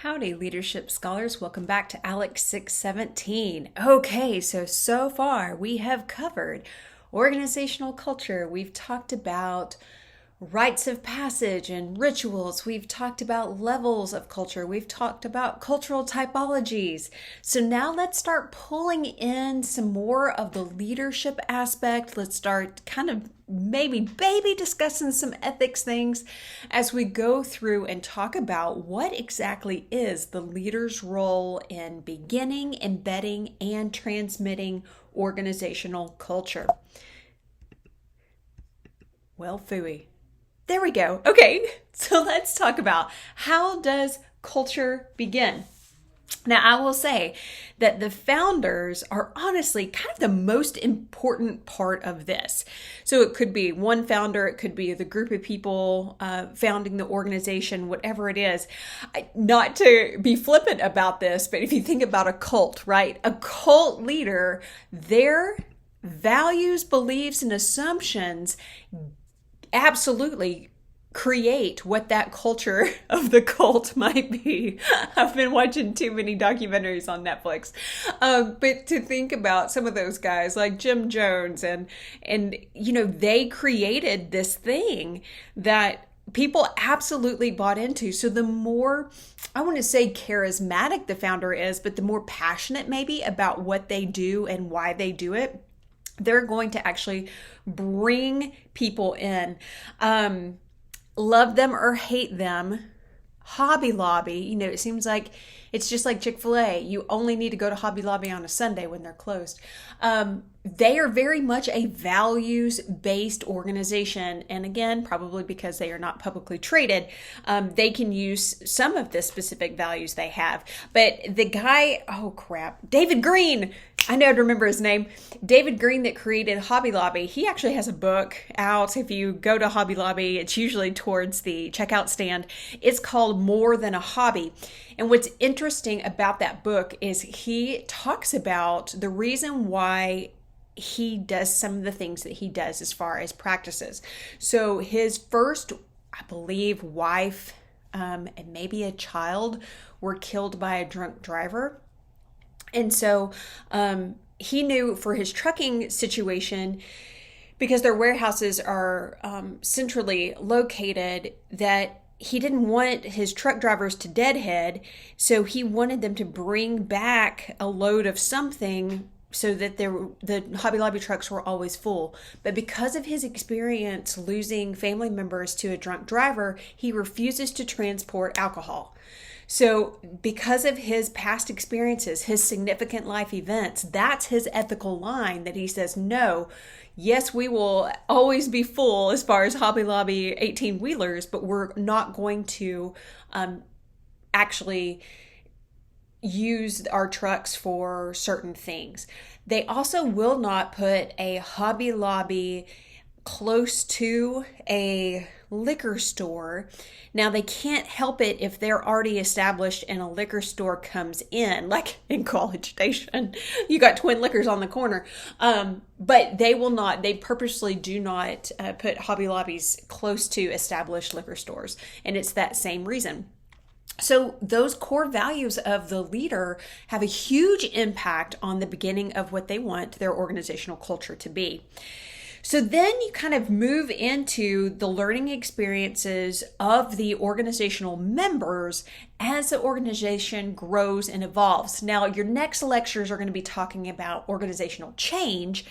Howdy, leadership scholars. Welcome back to ALEC 617. Okay, so far we have covered organizational culture. We've talked about rites of passage and rituals. We've talked about levels of culture. We've talked about cultural typologies. So now let's start pulling in some more of the leadership aspect. Let's start kind of maybe baby discussing some ethics things as we go through and talk about what exactly is the leader's role in beginning, embedding, and transmitting organizational culture. Well, phooey. There we go. Okay, so let's talk about how does culture begin? Now, I will say that the founders are honestly kind of the most important part of this. So it could be one founder, it could be the group of people founding the organization, whatever it is. Not to be flippant about this, but if you think about a cult, right? A cult leader, their values, beliefs, and assumptions absolutely create what that culture of the cult might be. I've been watching too many documentaries on Netflix. But to think about some of those guys like Jim Jones and they created this thing that people absolutely bought into. So the more, I want to say charismatic the founder is, but the more passionate maybe about what they do and why they do it, they're going to actually bring people in. Love them or hate them, Hobby Lobby, it seems like it's just like Chick-fil-A. You only need to go to Hobby Lobby on a Sunday when they're closed. They are very much a values-based organization. And again, probably because they are not publicly traded, they can use some of the specific values they have. But the guy, David Green, I know I'd remember his name. David Green that created Hobby Lobby. He actually has a book out. If you go to Hobby Lobby, it's usually towards the checkout stand. It's called More Than a Hobby. And what's interesting about that book is he talks about the reason why he does some of the things that he does as far as practices. So his first, I believe, wife and maybe a child were killed by a drunk driver. And so he knew for his trucking situation, because their warehouses are centrally located, that he didn't want his truck drivers to deadhead. So he wanted them to bring back a load of something so that the Hobby Lobby trucks were always full. But because of his experience losing family members to a drunk driver, he refuses to transport alcohol. So because of his past experiences, his significant life events, that's his ethical line that he says, no, yes, we will always be full as far as Hobby Lobby 18-wheelers, but we're not going to actually use our trucks for certain things. They also will not put a Hobby Lobby close to a liquor store. Now, they can't help it if they're already established and a liquor store comes in, like in College Station. You got Twin Liquors on the corner. But they purposely do not put Hobby Lobbies close to established liquor stores. And it's that same reason. So those core values of the leader have a huge impact on the beginning of what they want their organizational culture to be. So then you kind of move into the learning experiences of the organizational members as the organization grows and evolves. Now, your next lectures are going to be talking about organizational change.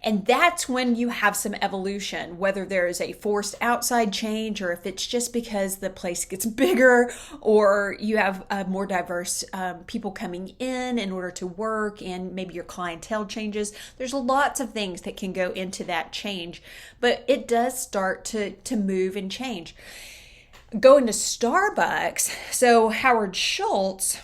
And that's when you have some evolution, whether there is a forced outside change or if it's just because the place gets bigger or you have more diverse people coming in order to work and maybe your clientele changes. There's lots of things that can go into that change, but it does start to move and change. Going to Starbucks, so Howard Schultz,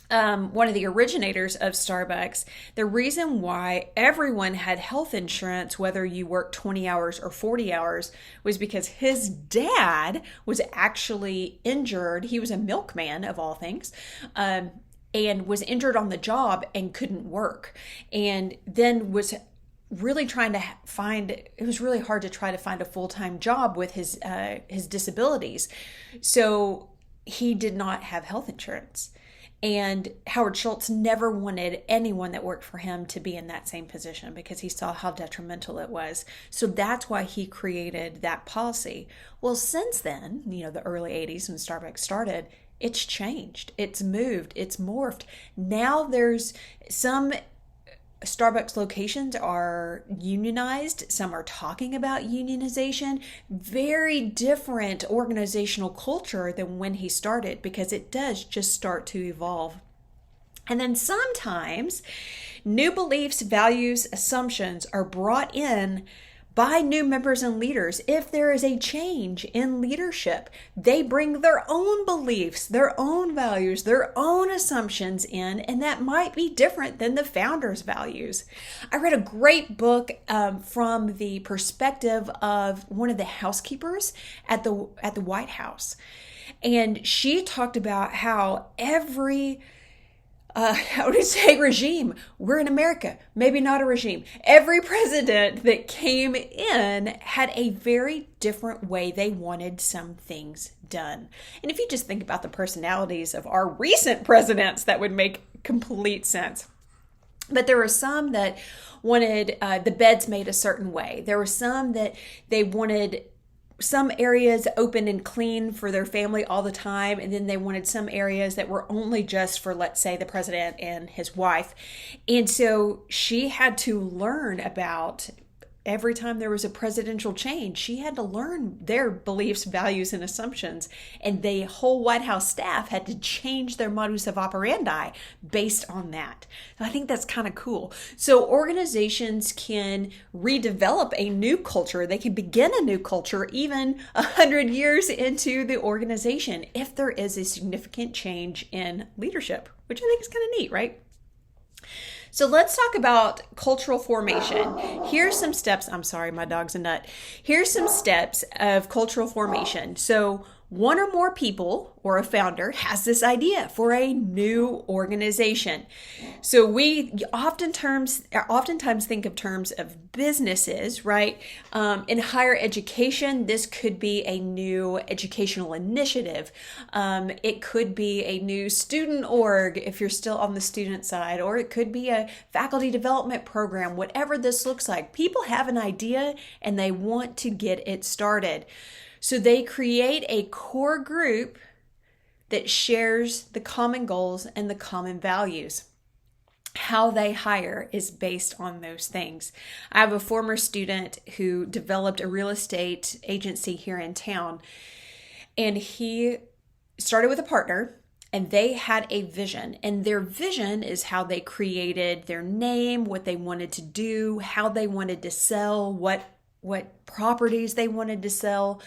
one of the originators of Starbucks, the reason why everyone had health insurance, whether you worked 20 hours or 40 hours, was because his dad was actually injured. He was a milkman, of all things, and was injured on the job and couldn't work. And then was really trying to it was really hard to try to find a full-time job with his disabilities. So he did not have health insurance. And Howard Schultz never wanted anyone that worked for him to be in that same position because he saw how detrimental it was. So that's why he created that policy. Well, since then, the early 80s when Starbucks started, it's changed, it's moved, it's morphed. Now there's some Starbucks locations are unionized. Some are talking about unionization. Very different organizational culture than when he started, because it does just start to evolve. And then sometimes new beliefs, values, assumptions are brought in by new members and leaders. If there is a change in leadership, they bring their own beliefs, their own values, their own assumptions in, and that might be different than the founder's values. I read a great book from the perspective of one of the housekeepers at the White House. And she talked about how every regime. We're in America, maybe not a regime. Every president that came in had a very different way they wanted some things done. And if you just think about the personalities of our recent presidents, that would make complete sense. But there were some that wanted the beds made a certain way. There were some that they wanted some areas open and clean for their family all the time, and then they wanted some areas that were only just for, let's say, the president and his wife. And so she had to learn about, every time there was a presidential change, she had to learn their beliefs, values, and assumptions. And the whole White House staff had to change their modus operandi based on that. I think that's kind of cool. So organizations can redevelop a new culture. They can begin a new culture even 100 years into the organization if there is a significant change in leadership, which I think is kind of neat, right? So let's talk about cultural formation. Here's some steps. I'm sorry, my dog's a nut. Here's some steps of cultural formation. So one or more people or a founder has this idea for a new organization. So we oftentimes think of terms of businesses, right? In higher education, this could be a new educational initiative. It could be a new student org if you're still on the student side, or it could be a faculty development program. Whatever this looks like, people have an idea and they want to get it started. So they create a core group that shares the common goals and the common values. How they hire is based on those things. I have a former student who developed a real estate agency here in town, and he started with a partner, and they had a vision, and their vision is how they created their name, what they wanted to do, how they wanted to sell, what properties they wanted to sell.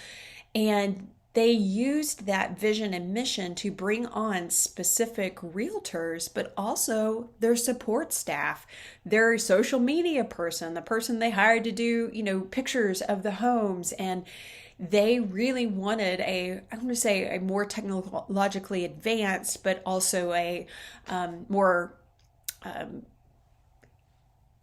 And they used that vision and mission to bring on specific realtors, but also their support staff, their social media person, the person they hired to do, pictures of the homes. And they really wanted a more technologically advanced, but also a more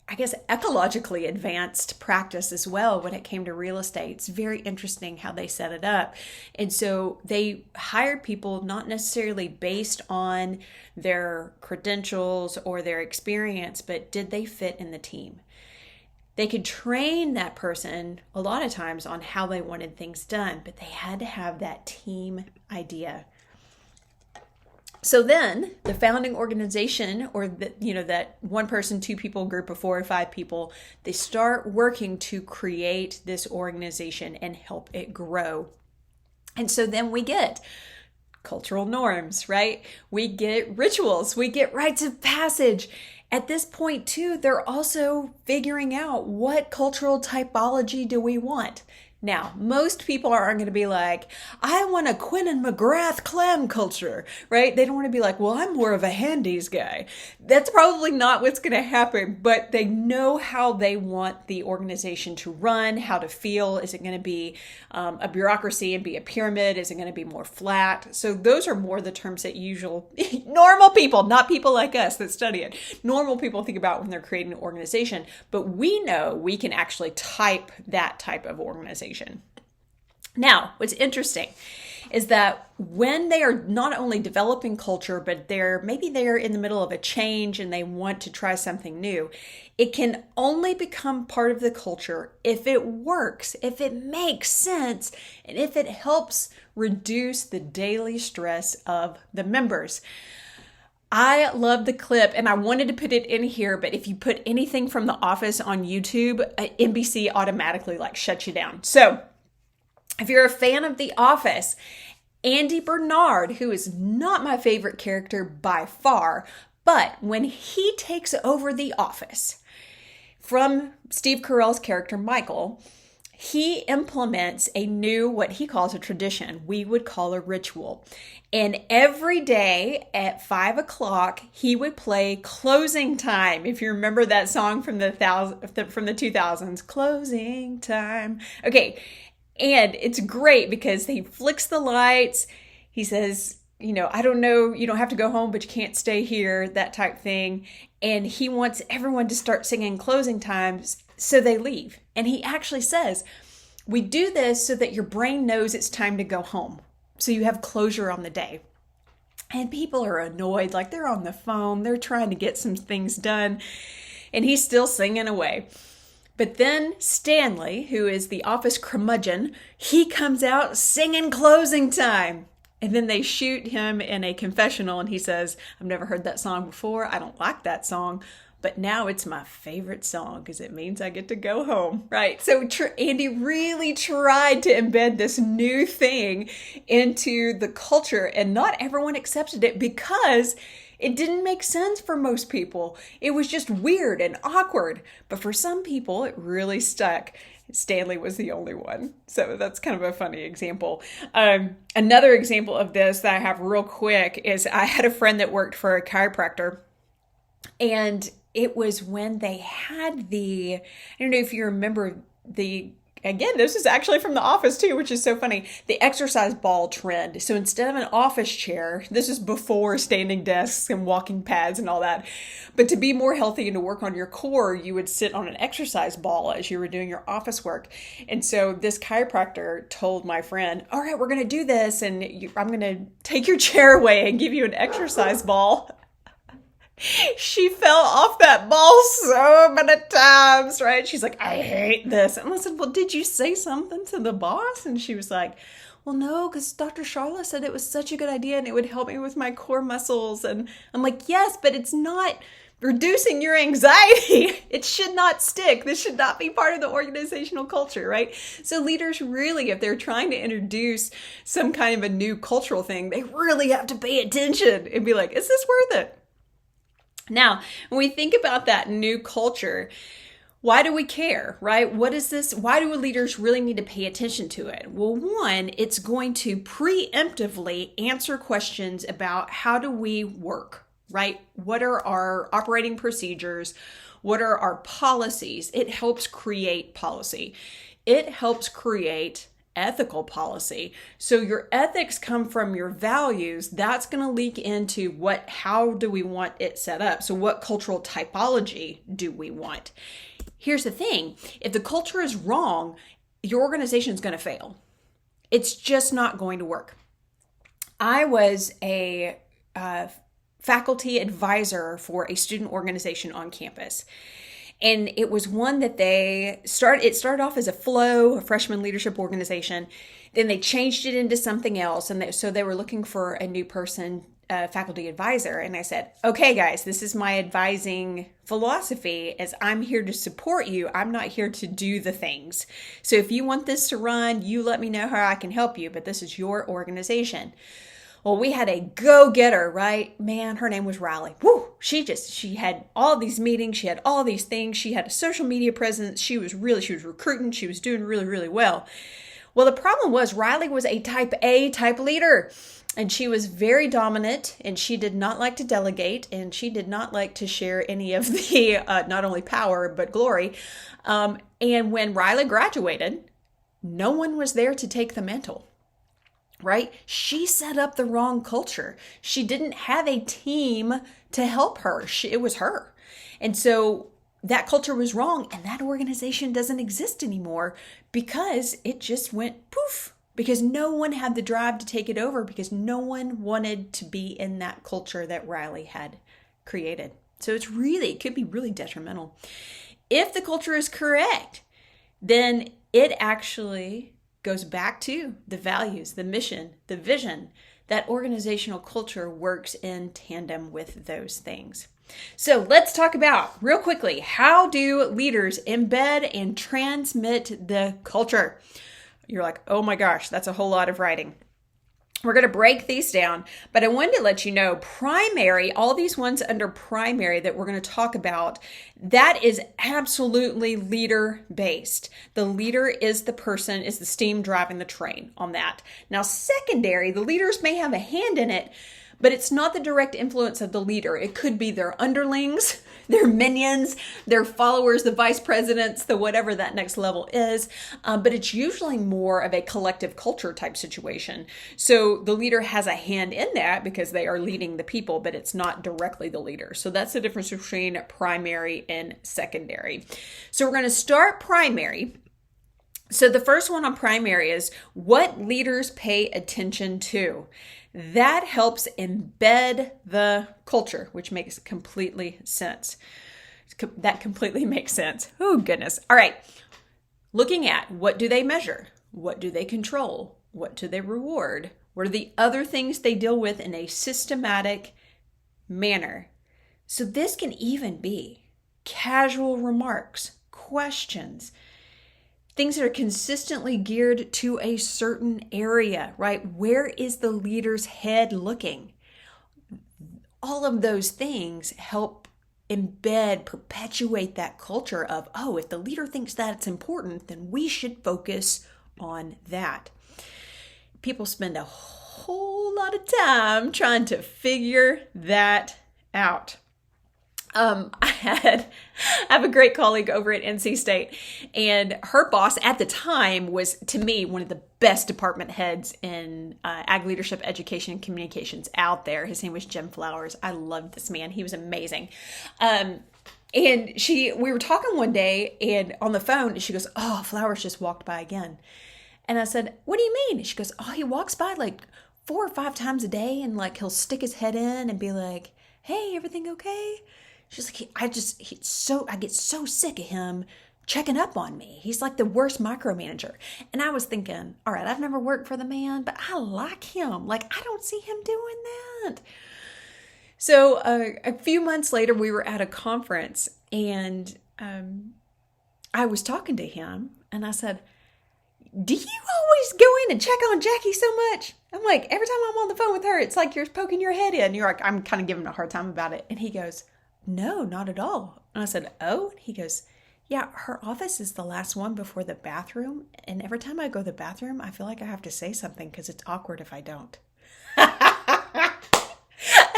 ecologically advanced practice as well when it came to real estate. It's very interesting how they set it up. And so they hired people not necessarily based on their credentials or their experience, but did they fit in the team? They could train that person a lot of times on how they wanted things done, but they had to have that team idea. So then the founding organization, or that one person, two people group of 4 or 5 people, they start working to create this organization and help it grow. And so then we get cultural norms, right? We get rituals, we get rites of passage. At this point too, they're also figuring out what cultural typology do we want. Now, most people aren't going to be like, I want a Quinn and McGrath clam culture, right? They don't want to be like, well, I'm more of a Handy's guy. That's probably not what's going to happen, but they know how they want the organization to run, how to feel. Is it going to be a bureaucracy and be a pyramid? Is it going to be more flat? So those are more the terms that normal people, not people like us that study it, normal people think about when they're creating an organization. But we know we can actually type that type of organization. Now, what's interesting is that when they are not only developing culture, but maybe they're in the middle of a change and they want to try something new, it can only become part of the culture if it works, if it makes sense, and if it helps reduce the daily stress of the members. I love the clip and I wanted to put it in here, but if you put anything from The Office on YouTube, NBC automatically shuts you down. So if you're a fan of The Office, Andy Bernard, who is not my favorite character by far, but when he takes over The Office from Steve Carell's character Michael, he implements a new, what he calls a tradition, we would call a ritual. And every day at 5 o'clock, he would play Closing Time. If you remember that song from the 2000s, Closing Time. Okay, and it's great because he flicks the lights. He says, I don't know, you don't have to go home, but you can't stay here, that type thing. And he wants everyone to start singing Closing Times, so they leave. And he actually says, we do this so that your brain knows it's time to go home. So you have closure on the day. And people are annoyed, they're on the phone, they're trying to get some things done. And he's still singing away. But then Stanley, who is the office curmudgeon, he comes out singing Closing Time. And then they shoot him in a confessional and he says, I've never heard that song before. I don't like that song. But now it's my favorite song because it means I get to go home, right? So Andy really tried to embed this new thing into the culture, and not everyone accepted it because it didn't make sense for most people. It was just weird and awkward. But for some people, it really stuck. Stanley was the only one. So that's kind of a funny example. Another example of this that I have real quick is I had a friend that worked for a chiropractor, and it was when they had I don't know if you remember again, this is actually from The Office too, which is so funny, the exercise ball trend. So instead of an office chair, this is before standing desks and walking pads and all that, but to be more healthy and to work on your core, you would sit on an exercise ball as you were doing your office work. And so this chiropractor told my friend, all right, we're going to do this, and I'm going to take your chair away and give you an exercise ball. She fell off that ball so many times, right? She's like, I hate this. And I said, well, did you say something to the boss? And she was like, well, no, because Dr. Charlotte said it was such a good idea and it would help me with my core muscles. And I'm like, yes, but it's not reducing your anxiety. It should not stick. This should not be part of the organizational culture, right? So leaders really, if they're trying to introduce some kind of a new cultural thing, they really have to pay attention and be like, is this worth it? Now, when we think about that new culture, why do we care, right? What is this? Why do leaders really need to pay attention to it? Well, one, it's going to preemptively answer questions about how do we work, right? What are our operating procedures? What are our policies? It helps create policy. It helps create ethical policy. So your ethics come from your values. That's going to leak into how do we want it set up? So what cultural typology do we want? Here's the thing. If the culture is wrong, your organization is going to fail. It's just not going to work. I was a faculty advisor for a student organization on campus. And it was one that it started off as a freshman leadership organization. Then they changed it into something else. And so they were looking for a new person, faculty advisor. And I said, okay, guys, this is my advising philosophy as I'm here to support you. I'm not here to do the things. So if you want this to run, you let me know how I can help you, but this is your organization. Well, we had a go-getter, right? Man, her name was Riley. Woo! She had all these meetings. She had all these things. She had a social media presence. She was recruiting. She was doing really, really well. Well, the problem was Riley was a type A type leader, and she was very dominant, and she did not like to delegate, and she did not like to share any of the not only power, but glory. And when Riley graduated, no one was there to take the mantle. Right? She set up the wrong culture. She didn't have a team to help her. It was her. And so that culture was wrong, and that organization doesn't exist anymore because it just went poof, because no one had the drive to take it over, because no one wanted to be in that culture that Riley had created. So it could be really detrimental. If the culture is correct, then it actually goes back to the values, the mission, the vision. That organizational culture works in tandem with those things. So let's talk about, real quickly, how do leaders embed and transmit the culture? You're like, oh my gosh, that's a whole lot of writing. We're going to break these down, but I wanted to let you know primary, all these ones under primary that we're going to talk about, that is absolutely leader based. The leader is the steam driving the train on that. Now, secondary, the leaders may have a hand in it, but it's not the direct influence of the leader. It could be their underlings, their minions, their followers, the vice presidents, the whatever that next level is. But it's usually more of a collective culture type situation. So the leader has a hand in that because they are leading the people, but it's not directly the leader. So that's the difference between primary and secondary. So we're going to start primary. So the first one on primary is what leaders pay attention to. That helps embed the culture, which makes completely sense. That completely makes sense. Oh, goodness. All right. Looking at what do they measure? What do they control? What do they reward? What are the other things they deal with in a systematic manner? So this can even be casual remarks, questions, things that are consistently geared to a certain area, right? Where is the leader's head looking? All of those things help embed, perpetuate that culture of, oh, if the leader thinks that it's important, then we should focus on that. People spend a whole lot of time trying to figure that out. I have a great colleague over at NC State, and her boss at the time was, to me, one of the best department heads in ag leadership, education, and communications out there. His name was Jim Flowers. I loved this man. He was amazing. And we were talking one day, and on the phone, she goes, "Oh, Flowers just walked by again." And I said, "What do you mean?" And she goes, "Oh, he walks by like 4 or 5 times a day, and like he'll stick his head in and be like, 'Hey, everything okay?'" She's like, I get so sick of him checking up on me. He's like the worst micromanager. And I was thinking, all right, I've never worked for the man, but I like him. Like, I don't see him doing that. So a few months later, we were at a conference, and I was talking to him, and I said, "Do you always go in and check on Jackie so much?" I'm like, every time I'm on the phone with her, it's like you're poking your head in. And you're like, I'm kind of giving him a hard time about it. And he goes, "No, not at all." And I said, "Oh?" And he goes, "Yeah, her office is the last one before the bathroom. And every time I go to the bathroom, I feel like I have to say something because it's awkward if I don't." And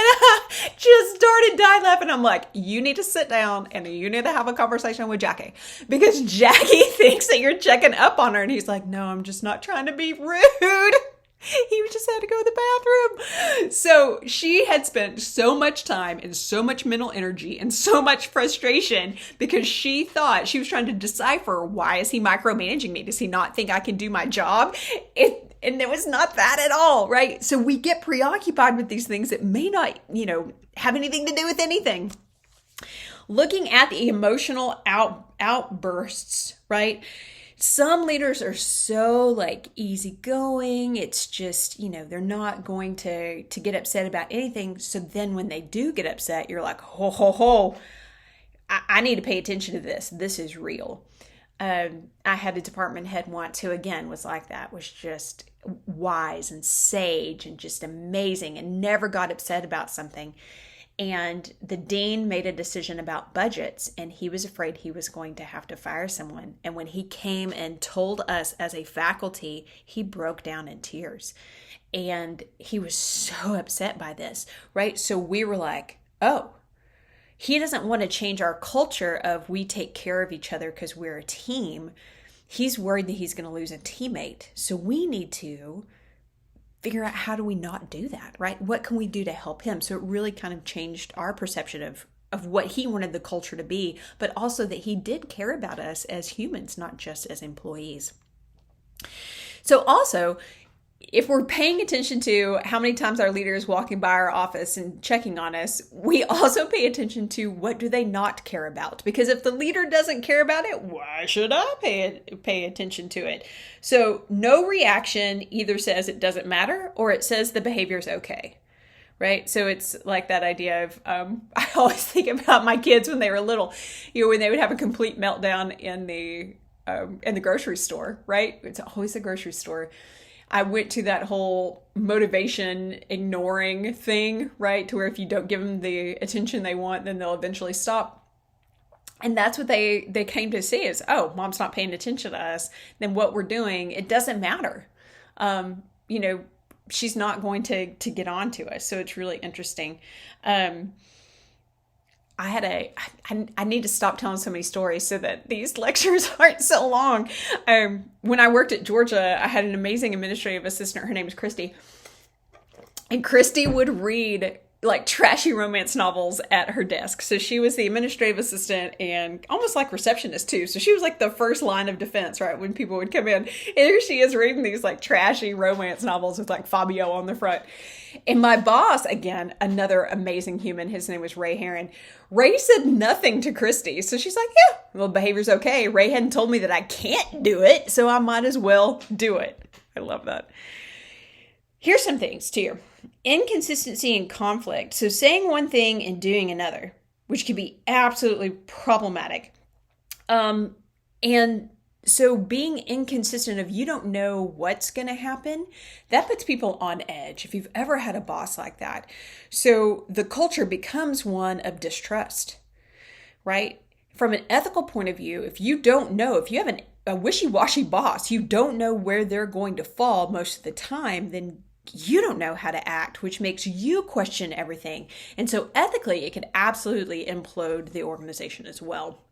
I just started dying laughing. I'm like, you need to sit down and you need to have a conversation with Jackie, because Jackie thinks that you're checking up on her. And he's like, "No, I'm just not trying to be rude." He just had to go to the bathroom. So she had spent so much time and so much mental energy and so much frustration because she thought she was trying to decipher, why is he micromanaging me? Does he not think I can do my job? And it was not that at all, right? So we get preoccupied with these things that may not, have anything to do with anything. Looking at the emotional outbursts, right? Some leaders are so easygoing. It's just, they're not going to get upset about anything. So then when they do get upset, you're like, ho, ho, ho, I need to pay attention to this. This is real. I had a department head once who, again, was like that, was just wise and sage and just amazing and never got upset about something. And the dean made a decision about budgets, and he was afraid he was going to have to fire someone. And when he came and told us as a faculty, he broke down in tears. And he was so upset by this, right? So we were like, oh, he doesn't want to change our culture of we take care of each other because we're a team. He's worried that he's going to lose a teammate. So we need to figure out, how do we not do that, right? What can we do to help him? So it really kind of changed our perception of what he wanted the culture to be, but also that he did care about us as humans, not just as employees. So also, if we're paying attention to how many times our leader is walking by our office and checking on us, we also pay attention to what do they not care about. Because if the leader doesn't care about it, why should I pay attention to it? So no reaction either says it doesn't matter or it says the behavior is okay. Right? So it's like that idea of, I always think about my kids when they were little, when they would have a complete meltdown in the grocery store, right? It's always the grocery store. I went to that whole motivation ignoring thing, right? To where if you don't give them the attention they want, then they'll eventually stop. And that's what they came to see is, oh, mom's not paying attention to us. Then what we're doing, it doesn't matter. She's not going to get on to us. So it's really interesting. I need to stop telling so many stories so that these lectures aren't so long. When I worked at Georgia, I had an amazing administrative assistant. Her name is Christy. And Christy would read like trashy romance novels at her desk. So she was the administrative assistant and almost like receptionist too. So she was like the first line of defense, right? When people would come in, and here she is reading these like trashy romance novels with like Fabio on the front. And my boss, again, another amazing human, his name was Ray Heron. Ray said nothing to Christy. So she's like, yeah, well, behavior's okay. Ray hadn't told me that I can't do it, so I might as well do it. I love that. Here's some things too. Inconsistency and conflict. So saying one thing and doing another, which can be absolutely problematic. And so being inconsistent of you don't know what's going to happen, that puts people on edge if you've ever had a boss like that. So the culture becomes one of distrust, right? From an ethical point of view, if you don't know, if you have a wishy-washy boss, you don't know where they're going to fall most of the time, then you don't know how to act, which makes you question everything. And so ethically, it could absolutely implode the organization as well.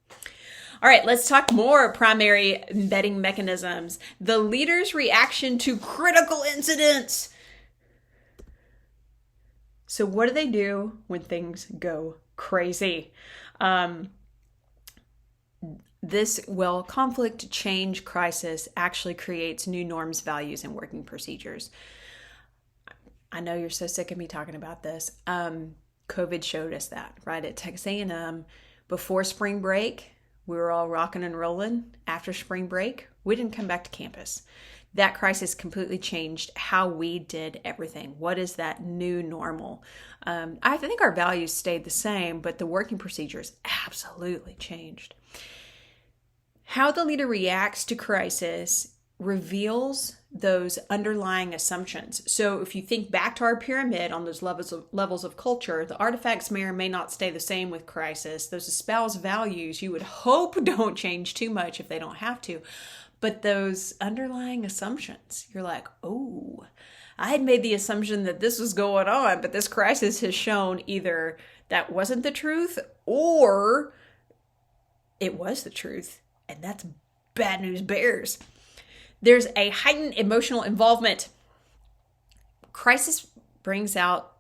All right, let's talk more primary embedding mechanisms. The leader's reaction to critical incidents. So what do they do when things go crazy? Conflict, change, crisis actually creates new norms, values, and working procedures. I know you're so sick of me talking about this. COVID showed us that, right? At Texas A&M, before spring break, we were all rocking and rolling. After spring break, we didn't come back to campus. That crisis completely changed how we did everything. What is that new normal? I think our values stayed the same, but the working procedures absolutely changed. How the leader reacts to crisis reveals those underlying assumptions. So if you think back to our pyramid on those levels of culture, the artifacts may or may not stay the same with crisis. Those espoused values you would hope don't change too much if they don't have to. But those underlying assumptions, you're like, oh, I had made the assumption that this was going on, but this crisis has shown either that wasn't the truth or it was the truth. And that's bad news bears. There's a heightened emotional involvement. Crisis brings out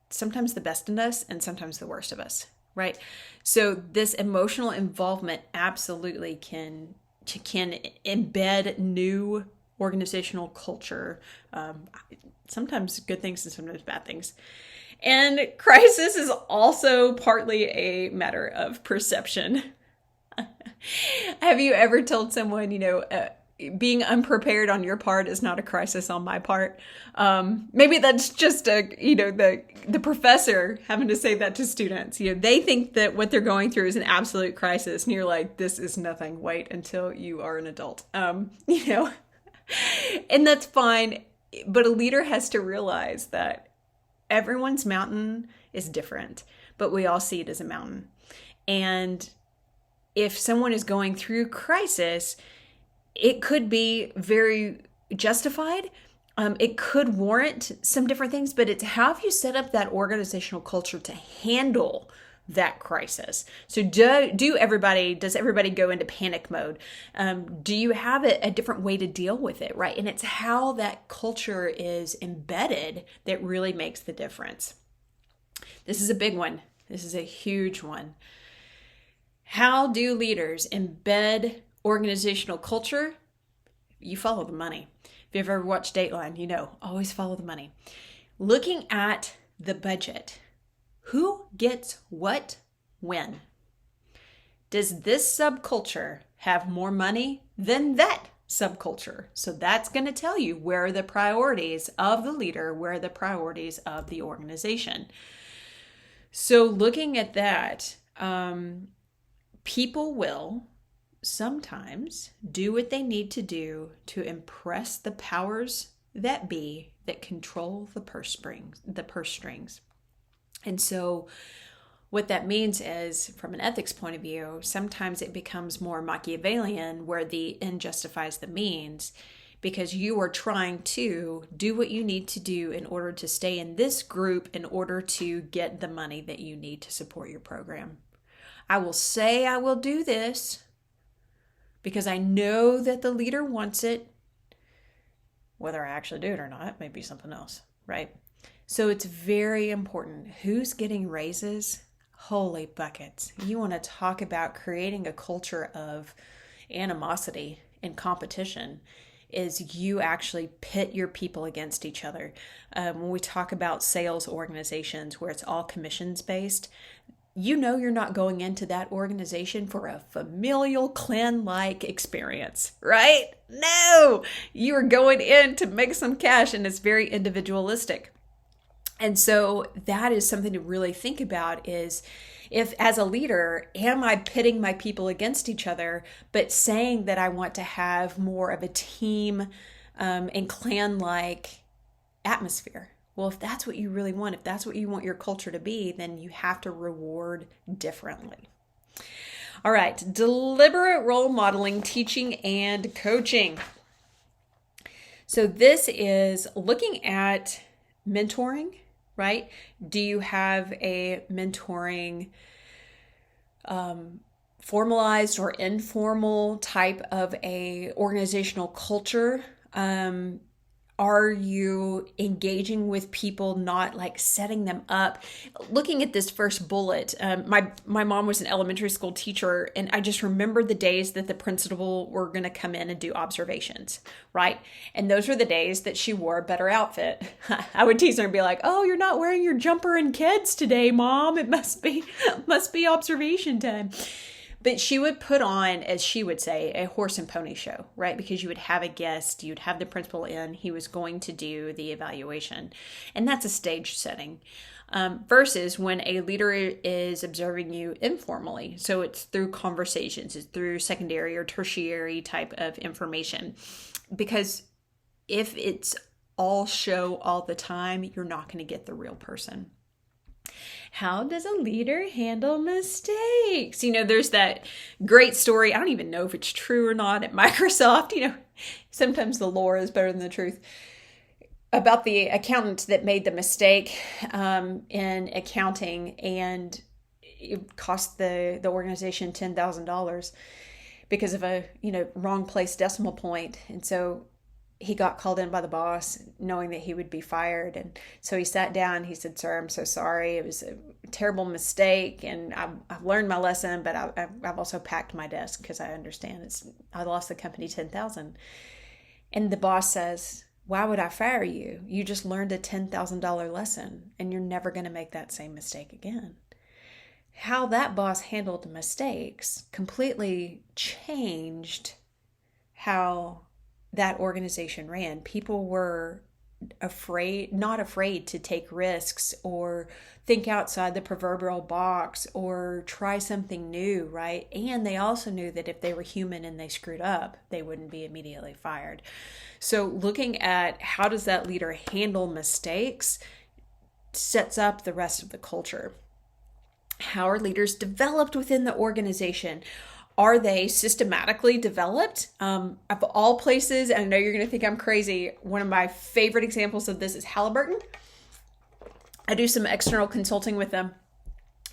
sometimes the best in us and sometimes the worst of us, right? So this emotional involvement absolutely can embed new organizational culture, sometimes good things and sometimes bad things. And crisis is also partly a matter of perception. Have you ever told someone, being unprepared on your part is not a crisis on my part? Maybe that's just the professor having to say that to students. They think that what they're going through is an absolute crisis, and you're like, this is nothing. Wait until you are an adult. And that's fine. But a leader has to realize that everyone's mountain is different, but we all see it as a mountain. And if someone is going through crisis, it could be very justified. It could warrant some different things, but it's how have you set up that organizational culture to handle that crisis? So does everybody go into panic mode? Do you have a different way to deal with it, right? And it's how that culture is embedded that really makes the difference. This is a big one. This is a huge one. How do leaders embed organizational culture? You follow the money. If you've ever watched Dateline, you know, always follow the money. Looking at the budget, who gets what when? Does this subculture have more money than that subculture? So that's going to tell you where are the priorities of the leader, where are the priorities of the organization. So looking at that, people will sometimes do what they need to do to impress the powers that be that control the purse strings. And so what that means is, from an ethics point of view, sometimes it becomes more Machiavellian, where the end justifies the means, because you are trying to do what you need to do in order to stay in this group in order to get the money that you need to support your program. I will say I will do this because I know that the leader wants it. Whether I actually do it or not may be something else, right? So it's very important. Who's getting raises? Holy buckets. You want to talk about creating a culture of animosity and competition, is you actually pit your people against each other. When we talk about sales organizations where it's all commissions based, you know you're not going into that organization for a familial clan-like experience, right? No, you are going in to make some cash, and it's very individualistic. And so that is something to really think about, is if as a leader, am I pitting my people against each other, but saying that I want to have more of a team and clan-like atmosphere? Well, if that's what you really want, if that's what you want your culture to be, then you have to reward differently. All right, deliberate role modeling, teaching, and coaching. So this is looking at mentoring, right? Do you have a mentoring formalized or informal type of a organizational culture? Are you engaging with people, not like setting them up? Looking at this first bullet, my mom was an elementary school teacher, and I just remember the days that the principal were going to come in and do observations, right? And those were the days that she wore a better outfit. I would tease her and be like, "Oh, you're not wearing your jumper and kids today, Mom. It must be observation time." But she would put on, as she would say, a horse and pony show, right? Because you would have a guest, you'd have the principal in, he was going to do the evaluation. And that's a stage setting. Versus when a leader is observing you informally. So it's through conversations, it's through secondary or tertiary type of information. Because if it's all show all the time, you're not going to get the real person. How does a leader handle mistakes? You know, there's that great story. I don't even know if it's true or not at Microsoft. You know, sometimes the lore is better than the truth. About the accountant that made the mistake in accounting, and it cost the organization $10,000 because of a wrong place decimal point. And so he got called in by the boss knowing that he would be fired. And so he sat down, he said, "Sir, I'm so sorry. It was a terrible mistake. And I've learned my lesson, but I've also packed my desk because I understand I lost the company $10,000. And the boss says, "Why would I fire you? You just learned a $10,000 lesson and you're never going to make that same mistake again." How that boss handled mistakes completely changed how that organization ran. People were not afraid to take risks or think outside the proverbial box or try something new, right? And they also knew that if they were human and they screwed up, they wouldn't be immediately fired. So looking at how does that leader handle mistakes sets up the rest of the culture. How are leaders developed within the organization? Are they systematically developed? Of all places, and I know you're going to think I'm crazy, one of my favorite examples of this is Halliburton. I do some external consulting with them,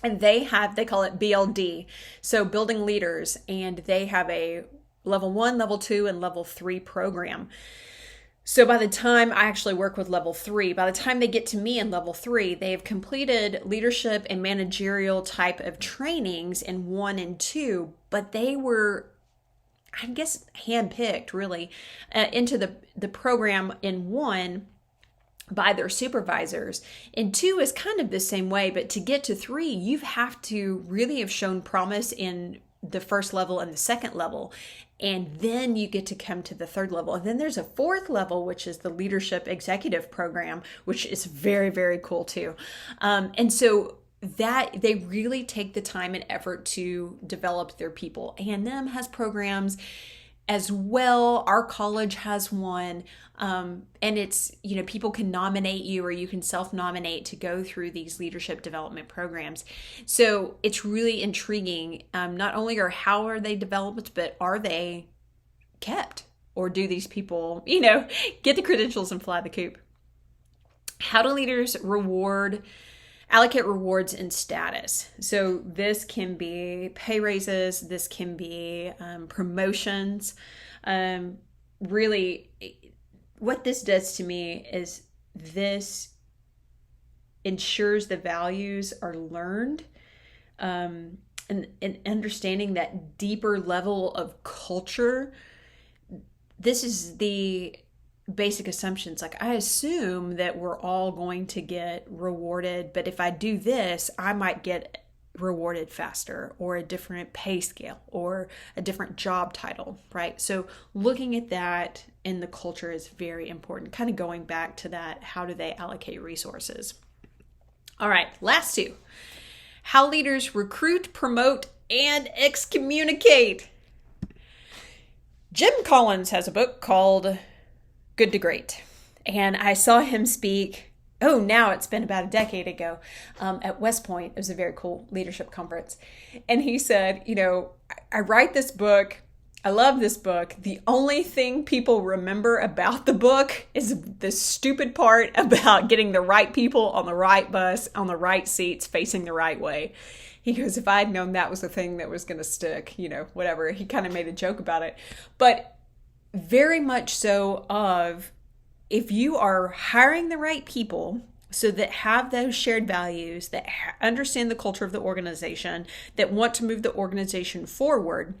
and they call it BLD, so Building Leaders, and they have a level 1, level 2, and level 3 program. So by the time I actually work with level 3, by the time they get to me in level 3, they have completed leadership and managerial type of trainings in 1 and 2, but they were I guess, handpicked really into the program in one by their supervisors. And two is kind of the same way, but to get to three, you have to really have shown promise in the first level and the second level. And then you get to come to the third level. And then there's a fourth level, which is the leadership executive program, which is very, very cool too. And so that they really take the time and effort to develop their people. A&M has programs as well. Our college has one. And it's, people can nominate you or you can self-nominate to go through these leadership development programs. So it's really intriguing. Not only how are they developed, but are they kept? Or do these people, get the credentials and fly the coop? How do leaders allocate rewards and status? So this can be pay raises, this can be promotions. Really, what this does to me is this ensures the values are learned, and understanding that deeper level of culture. This is the basic assumptions. Like, I assume that we're all going to get rewarded, but if I do this, I might get rewarded faster, or a different pay scale, or a different job title, right? So looking at that in the culture is very important. Kind of going back to that, how do they allocate resources? All right, last two. How leaders recruit, promote, and excommunicate. Jim Collins has a book called Good to Great. And I saw him speak, now it's been about a decade ago, at West Point. It was a very cool leadership conference. And he said, I write this book. I love this book. The only thing people remember about the book is the stupid part about getting the right people on the right bus, on the right seats, facing the right way. He goes, if I'd known that was the thing that was going to stick, whatever. He kind of made a joke about it. But very much so if you are hiring the right people so that have those shared values, that understand the culture of the organization, that want to move the organization forward,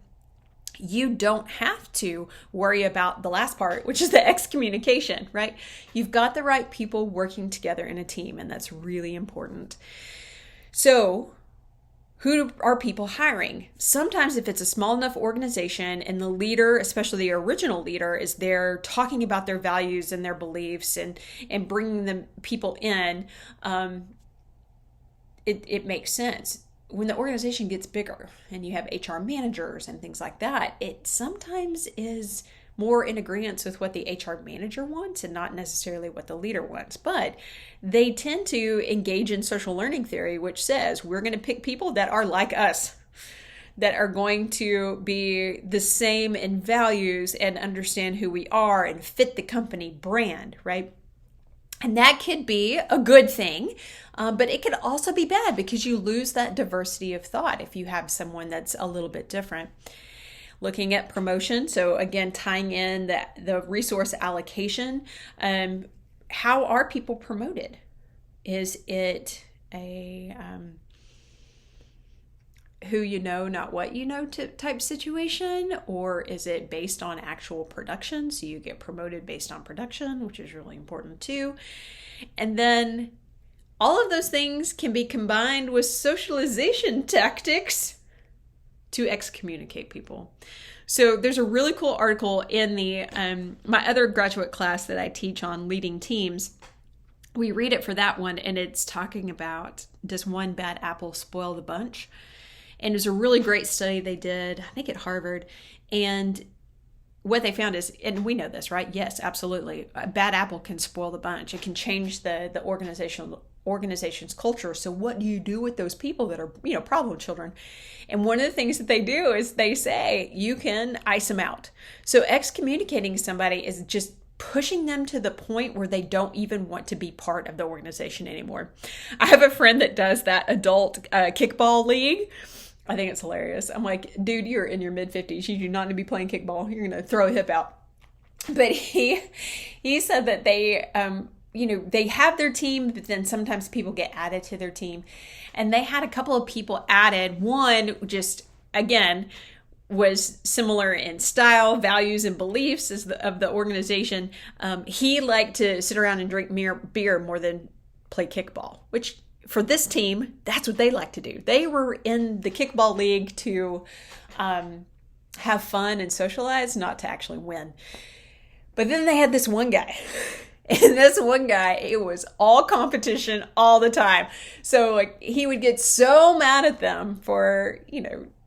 you don't have to worry about the last part, which is the excommunication, right? You've got the right people working together in a team, and that's really important. So who are people hiring? Sometimes if it's a small enough organization and the leader, especially the original leader, is there talking about their values and their beliefs and bringing the people in, it makes sense. When the organization gets bigger and you have HR managers and things like that, it sometimes is more in agreement with what the HR manager wants and not necessarily what the leader wants. But they tend to engage in social learning theory, which says we're going to pick people that are like us, that are going to be the same in values and understand who we are and fit the company brand, right? And that could be a good thing, but it could also be bad because you lose that diversity of thought if you have someone that's a little bit different. Looking at promotion, so again, tying in the resource allocation, how are people promoted? Is it a who you know, not what you know type situation? Or is it based on actual production? So you get promoted based on production, which is really important too. And then all of those things can be combined with socialization tactics to excommunicate people. So there's a really cool article in the my other graduate class that I teach on leading teams. We read it for that one, and it's talking about, does one bad apple spoil the bunch? And it was a really great study they did, I think at Harvard. And what they found is, and we know this, right? Yes, absolutely. A bad apple can spoil the bunch. It can change the organization's culture. So what do you do with those people that are, problem children? And one of the things that they do is they say you can ice them out. So excommunicating somebody is just pushing them to the point where they don't even want to be part of the organization anymore. I have a friend that does that adult kickball league. I think it's hilarious. I'm like, dude, you're in your mid-50s. You do not need to be playing kickball. You're going to throw a hip out. But he said that they they have their team, but then sometimes people get added to their team. And they had a couple of people added. One, just, again, was similar in style, values, and beliefs of the organization. He liked to sit around and drink beer more than play kickball, which for this team, that's what they like to do. They were in the kickball league to have fun and socialize, not to actually win. But then they had this one guy. And this one guy, it was all competition all the time. So like he would get so mad at them for,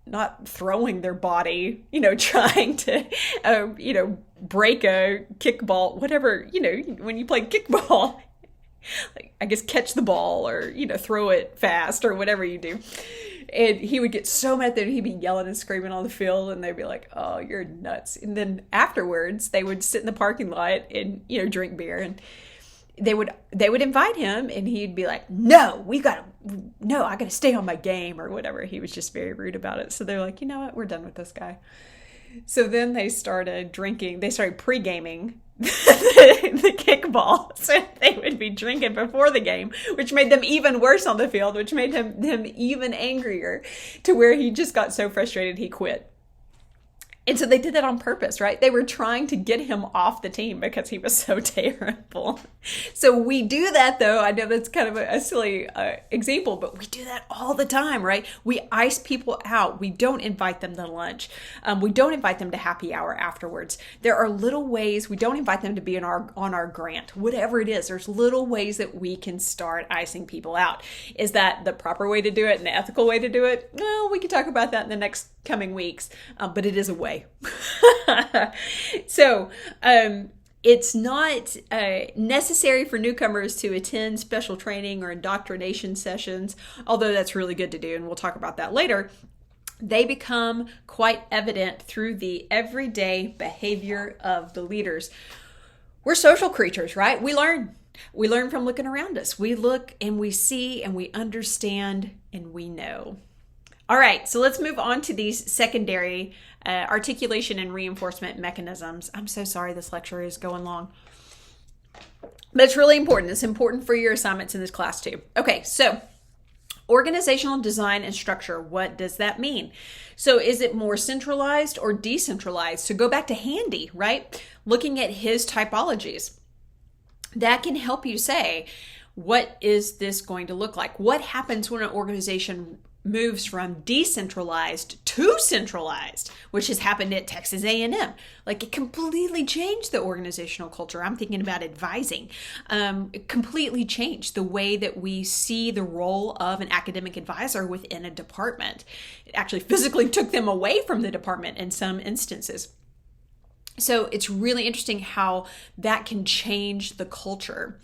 not throwing their body, trying to, break a kickball, whatever, when you play kickball, like, I guess catch the ball or, throw it fast or whatever you do. And he would get so mad that he'd be yelling and screaming on the field, and they'd be like, "Oh, you're nuts." And then afterwards, they would sit in the parking lot and, drink beer, and they would invite him, and he'd be like, "No, I got to stay on my game," or whatever. He was just very rude about it. So they're like, "You know what? We're done with this guy." So then they started drinking. They started pre-gaming the kickball. So they would be drinking before the game, which made them even worse on the field, which made him even angrier, to where he just got so frustrated he quit. And so they did that on purpose, right? They were trying to get him off the team because he was so terrible. So we do that, though. I know that's kind of a silly example, but we do that all the time, right? We ice people out. We don't invite them to lunch. We don't invite them to happy hour afterwards. There are little ways. We don't invite them to be on our grant, whatever it is. There's little ways that we can start icing people out. Is that the proper way to do it and the ethical way to do it? Well, we can talk about that in the next coming weeks, but it is a way. So it's not necessary for newcomers to attend special training or indoctrination sessions, although that's really good to do, and we'll talk about that later. They become quite evident through the everyday behavior of the leaders. We're social creatures, right? We learn. We learn from looking around us. We look and we see and we understand and we know. All right, so let's move on to these secondary articulation and reinforcement mechanisms. I'm so sorry this lecture is going long. But it's really important. It's important for your assignments in this class too. Okay, so organizational design and structure, what does that mean? So is it more centralized or decentralized? So go back to Handy, right? Looking at his typologies. That can help you say, what is this going to look like? What happens when an organization moves from decentralized to centralized, which has happened at Texas A&M. Like it completely changed the organizational culture. I'm thinking about advising. It completely changed the way that we see the role of an academic advisor within a department. It actually physically took them away from the department in some instances. So it's really interesting how that can change the culture.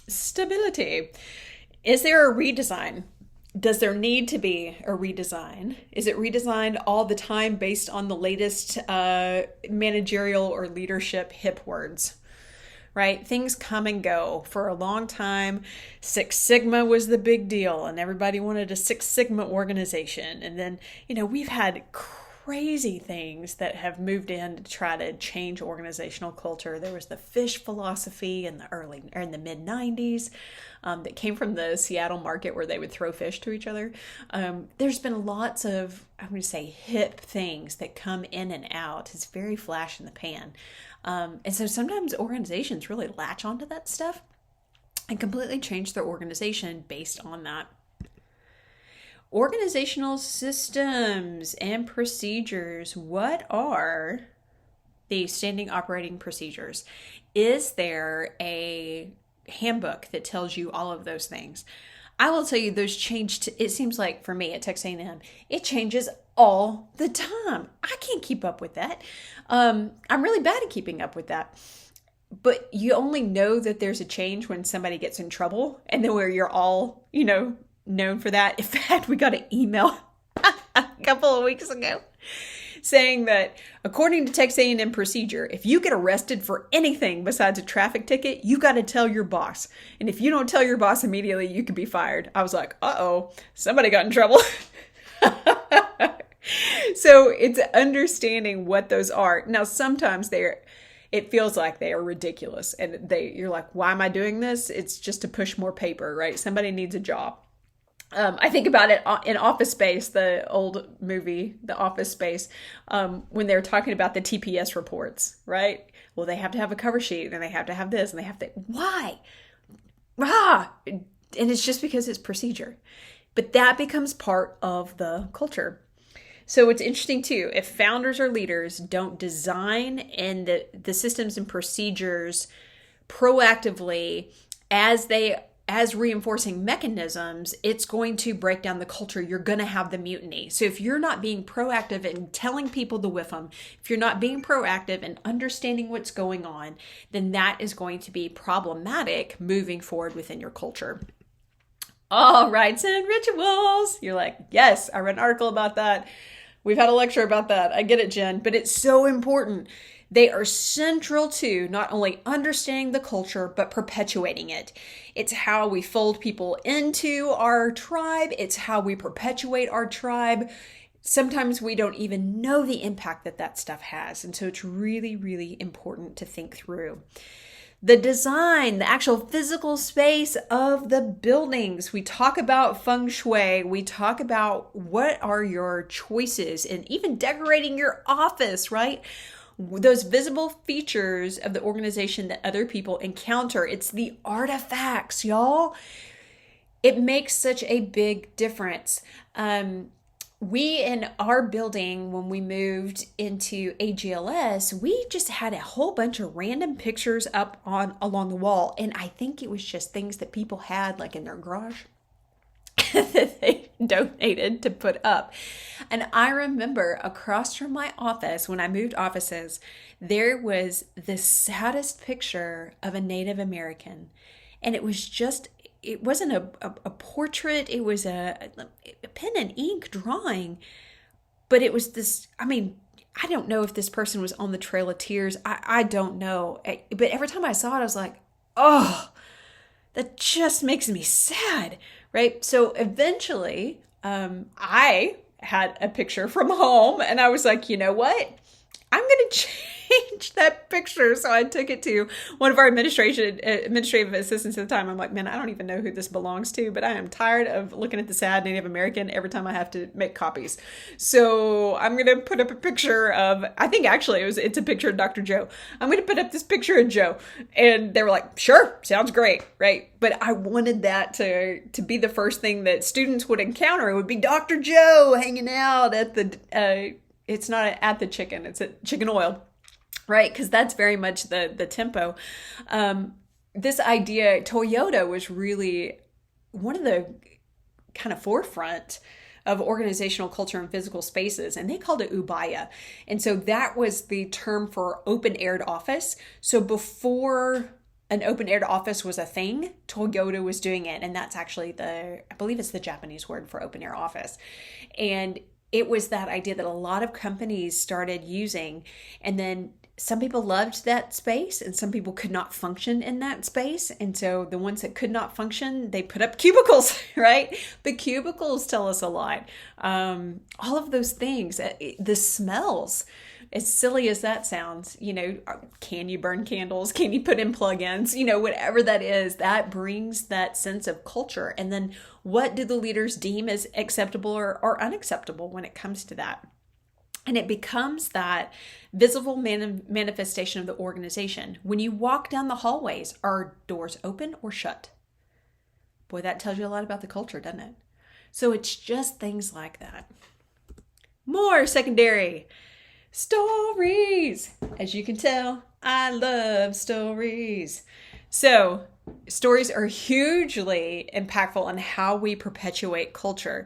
Stability. Is there a redesign? Does there need to be a redesign? Is it redesigned all the time based on the latest managerial or leadership hip words? Right? Things come and go. For a long time, Six Sigma was the big deal and everybody wanted a Six Sigma organization. And then, we've had crazy things that have moved in to try to change organizational culture. There was the fish philosophy in the mid 90s that came from the Seattle market where they would throw fish to each other. There's been lots of, I'm going to say, hip things that come in and out. It's very flash in the pan. And so sometimes organizations really latch onto that stuff and completely change their organization based on that. Organizational systems and procedures. What are the standing operating procedures? Is there a handbook that tells you all of those things? I will tell you those change. It seems like for me at Texas A&M, it changes all the time. I can't keep up with that. I'm really bad at keeping up with that. But you only know that there's a change when somebody gets in trouble, and then where you're all, known for that. In fact, we got an email a couple of weeks ago saying that according to Texas A&M procedure, if you get arrested for anything besides a traffic ticket, you got to tell your boss. And if you don't tell your boss immediately, you could be fired. I was like, uh-oh, somebody got in trouble. So it's understanding what those are. Now, sometimes it feels like they are ridiculous. And you're like, why am I doing this? It's just to push more paper, right? Somebody needs a job. I think about it in Office Space, the old movie, The Office Space, when they're talking about the TPS reports, right? Well, they have to have a cover sheet and they have to have this and they have to. Why? And it's just because it's procedure. But that becomes part of the culture. So it's interesting too, if founders or leaders don't design and the systems and procedures proactively as reinforcing mechanisms, it's going to break down the culture. You're going to have the mutiny. So if you're not being proactive in telling people to whiff them, if you're not being proactive in understanding what's going on, then that is going to be problematic moving forward within your culture. All rites and rituals. You're like, yes, I read an article about that. We've had a lecture about that. I get it, Jen, but it's so important. They are central to not only understanding the culture, but perpetuating it. It's how we fold people into our tribe. It's how we perpetuate our tribe. Sometimes we don't even know the impact that stuff has. And so it's really, really important to think through. The design, the actual physical space of the buildings. We talk about feng shui. We talk about what are your choices and even decorating your office, right? Those visible features of the organization that other people encounter. It's the artifacts, y'all. It makes such a big difference. We in our building, when we moved into AGLS, we just had a whole bunch of random pictures up along the wall. And I think it was just things that people had like in their garage that they donated to put up. And I remember across from my office, when I moved offices, there was the saddest picture of a Native American. And it was just, it wasn't a portrait, it was a pen and ink drawing. But it was this, I mean, I don't know if this person was on the Trail of Tears. I don't know. But every time I saw it, I was like, oh, that just makes me sad, right? So eventually, I had a picture from home and I was like, you know what? I'm going to change that picture. So I took it to one of our administrative assistants at the time. I'm like, man, I don't even know who this belongs to, but I am tired of looking at the sad Native American every time I have to make copies. So I'm going to put up a picture of, I think actually it's a picture of Dr. Joe. I'm going to put up this picture of Joe. And they were like, sure, sounds great, right? But I wanted that to be the first thing that students would encounter. It would be Dr. Joe hanging out at the, it's not at the chicken, it's at Chicken Oil, right? Because that's very much the tempo. This idea, Toyota was really one of the kind of forefront of organizational culture and physical spaces, and they called it Ubaya. And so that was the term for open-aired office. So before an open-aired office was a thing, Toyota was doing it, and that's actually I believe it's the Japanese word for open-air office. And it was that idea that a lot of companies started using, and then some people loved that space and some people could not function in that space. And so the ones that could not function, they put up cubicles, right? But cubicles tell us a lot. All of those things, the smells, as silly as that sounds, can you burn candles? Can you put in plugins? Whatever that is, that brings that sense of culture. And then what do the leaders deem as acceptable or unacceptable when it comes to that? And it becomes that visible manifestation of the organization. When you walk down the hallways, are doors open or shut? Boy, that tells you a lot about the culture, doesn't it? So it's just things like that. More secondary stories. As you can tell, I love stories. So stories are hugely impactful on how we perpetuate culture.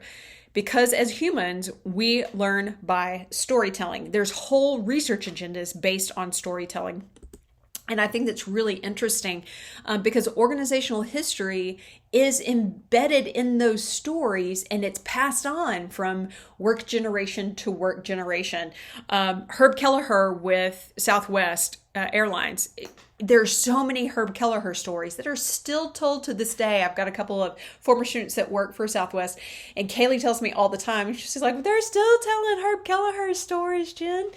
Because as humans, we learn by storytelling. There's whole research agendas based on storytelling. And I think that's really interesting because organizational history is embedded in those stories and it's passed on from work generation to work generation. Herb Kelleher with Southwest Airlines. There's so many Herb Kelleher stories that are still told to this day. I've got a couple of former students that work for Southwest, and Kaylee tells me all the time, she's like, they're still telling Herb Kelleher stories, Jen.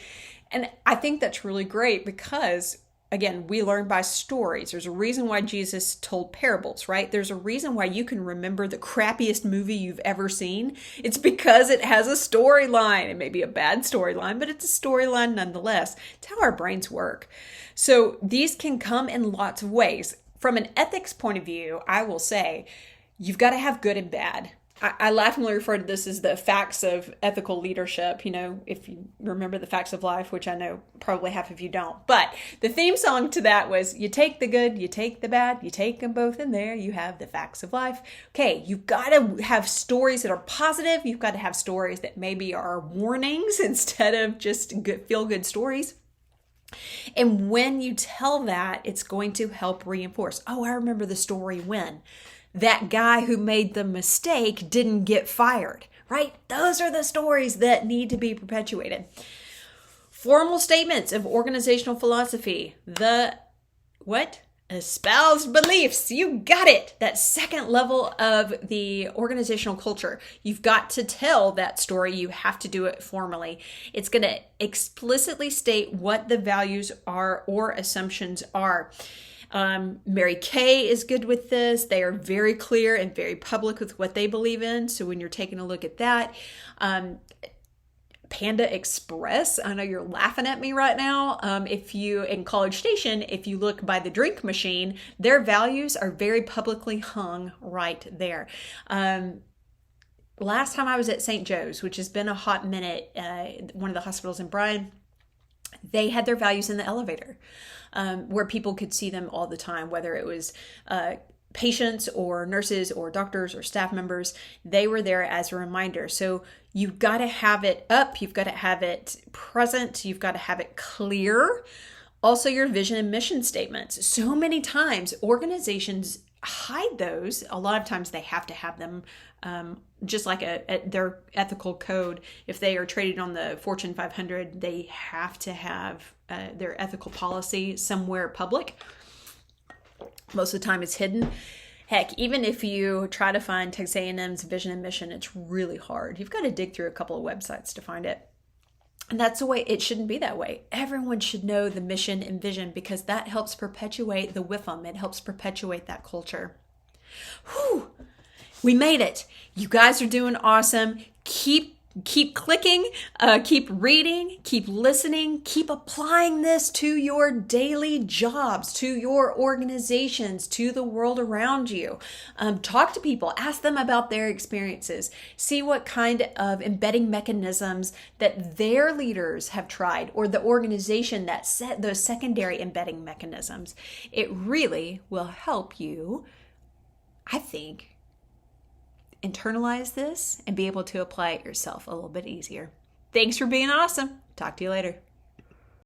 And I think that's really great because again, we learn by stories. There's a reason why Jesus told parables, right? There's a reason why you can remember the crappiest movie you've ever seen. It's because it has a storyline. It may be a bad storyline, but it's a storyline nonetheless. It's how our brains work. So these can come in lots of ways. From an ethics point of view, I will say you've got to have good and bad. I laughingly refer to this as the facts of ethical leadership, if you remember the facts of life, which I know probably half of you don't. But the theme song to that was, you take the good, you take the bad, you take them both in there, you have the facts of life. Okay, you've got to have stories that are positive. You've got to have stories that maybe are warnings instead of just feel-good stories. And when you tell that, it's going to help reinforce. Oh, I remember the story when that guy who made the mistake didn't get fired, right? Those are the stories that need to be perpetuated. Formal statements of organizational philosophy. The what? Espoused beliefs. You got it. That second level of the organizational culture. You've got to tell that story. You have to do it formally. It's going to explicitly state what the values are or assumptions are. Mary Kay is good with this. They are very clear and very public with what they believe in. So when you're taking a look at that, Panda Express, I know you're laughing at me right now. If you, in College Station, if you look by the drink machine, their values are very publicly hung right there. Last time I was at St. Joe's, which has been a hot minute, one of the hospitals in Bryan, they had their values in the elevator, where people could see them all the time, whether it was patients or nurses or doctors or staff members. They were there as a reminder. So you've got to have it up. You've got to have it present. You've got to have it clear. Also, your vision and mission statements. So many times organizations hide those. A lot of times they have to have them, just like their ethical code. If they are traded on the Fortune 500, they have to have their ethical policy somewhere public. Most of the time it's hidden. Heck, even if you try to find Texas A&M's vision and mission, it's really hard. You've got to dig through a couple of websites to find it. And that's the way. It shouldn't be that way. Everyone should know the mission and vision, because that helps perpetuate the WIFM. It helps perpetuate that culture. Whew! We made it. You guys are doing awesome. Keep clicking, keep reading, keep listening, keep applying this to your daily jobs, to your organizations, to the world around you. Talk to people, ask them about their experiences, see what kind of embedding mechanisms that their leaders have tried, or the organization that set those secondary embedding mechanisms. It really will help you, I think, internalize this and be able to apply it yourself a little bit easier. Thanks for being awesome. Talk to you later.